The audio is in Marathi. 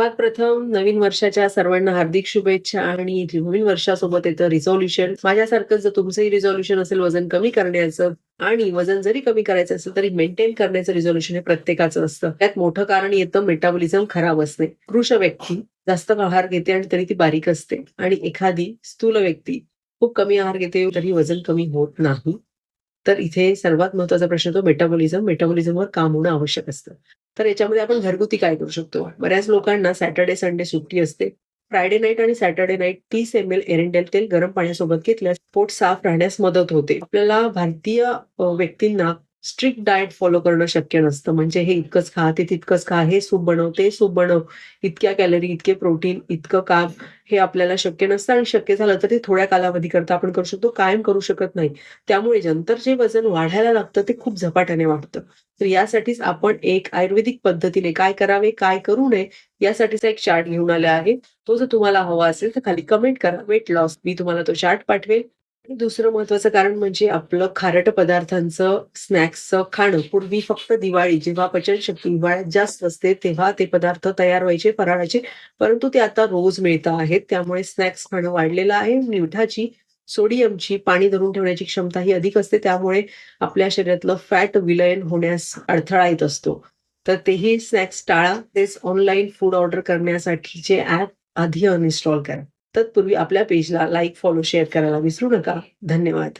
सर्वात प्रथम नवीन वर्षाच्या सर्वांना हार्दिक शुभेच्छा आणि नवीन वर्षासोबत येतं रिझॉल्युशन. माझ्यासारखं जर तुमचंही रिझॉल्युशन असेल वजन कमी करण्याचं आणि वजन जरी कमी करायचं असेल तरी मेंटेन करण्याचं रिझॉल्युशन हे प्रत्येकाचं असतं. त्यात मोठं कारण येतं मेटाबॉलिझम खराब असणे. पुरुष व्यक्ती जास्त आहार घेते आणि तरी ती बारीक असते आणि एखादी स्थूल व्यक्ती खूप कमी आहार घेते तरी वजन कमी होत नाही. तर इथे सर्वात महत्त्वाचा प्रश्न तो मेटाबॉलिझमवर काम होणं आवश्यक असतं. तर याच्यामध्ये आपण घरगुती काय करू शकतो? बऱ्याच लोकांना सॅटर्डे, संडे सुट्टी असते. फ्रायडे नाईट आणि सॅटर्डे नाईट 30 एम-एल एरेंडेल तेल गरम पाण्यासोबत घेतल्यास पोट साफ राहण्यास मदत होते. आपल्याला भारतीय व्यक्तींना स्ट्रिक्ट डाएट फॉलो करणं शक्य नसतं. म्हणजे हे इतकंच खा, ते तितकंच खा, हे सूप बनव, ते सूप बनव, इतक्या कॅलरी, इतके प्रोटीन, इतकं कार्ब हे आपल्याला शक्य नसतं आणि शक्य झालं तर ते थोड्या कालावधीकरता आपण करू शकतो, कायम करू शकत नाही. त्यामुळे नंतर जे वजन वाढायला लागतं ते खूप झपाट्याने वाढतं. तर यासाठीच आपण एक आयुर्वेदिक पद्धतीने काय करावे, काय करू नये यासाठीचा एक चार्ट घेऊन आला आहे. तो जर तुम्हाला हवा असेल तर खाली कमेंट करा वेट लॉस. मी तुम्हाला तो चार्ट पाठवेल. आणि दुसरं महत्त्वाचं कारण म्हणजे आपलं खारट पदार्थांचं, स्नॅक्सचं खाणं. पूर्वी फक्त दिवाळी जेव्हा पचनशक्ती हिवाळ्यात जास्त असते तेव्हा ते पदार्थ तयार व्हायचे फराळाचे. परंतु ते आता रोज मिळत आहेत. त्यामुळे स्नॅक्स खाणं वाढलेलं आहे. मिठाची, सोडियमची, पाणी धरून ठेवण्याची क्षमता ही अधिक असते. त्यामुळे आपल्या शरीरातलं फॅट विलयन होण्यास अडथळा येत असतो. तर तेही स्नॅक्स टाळा. तेच ऑनलाईन फूड ऑर्डर करण्यासाठीचे ॲप आधी अनइन्स्टॉल करा. तत्पूर्वी आपल्या पेजला लाईक, फॉलो, शेअर करायला विसरू नका. धन्यवाद.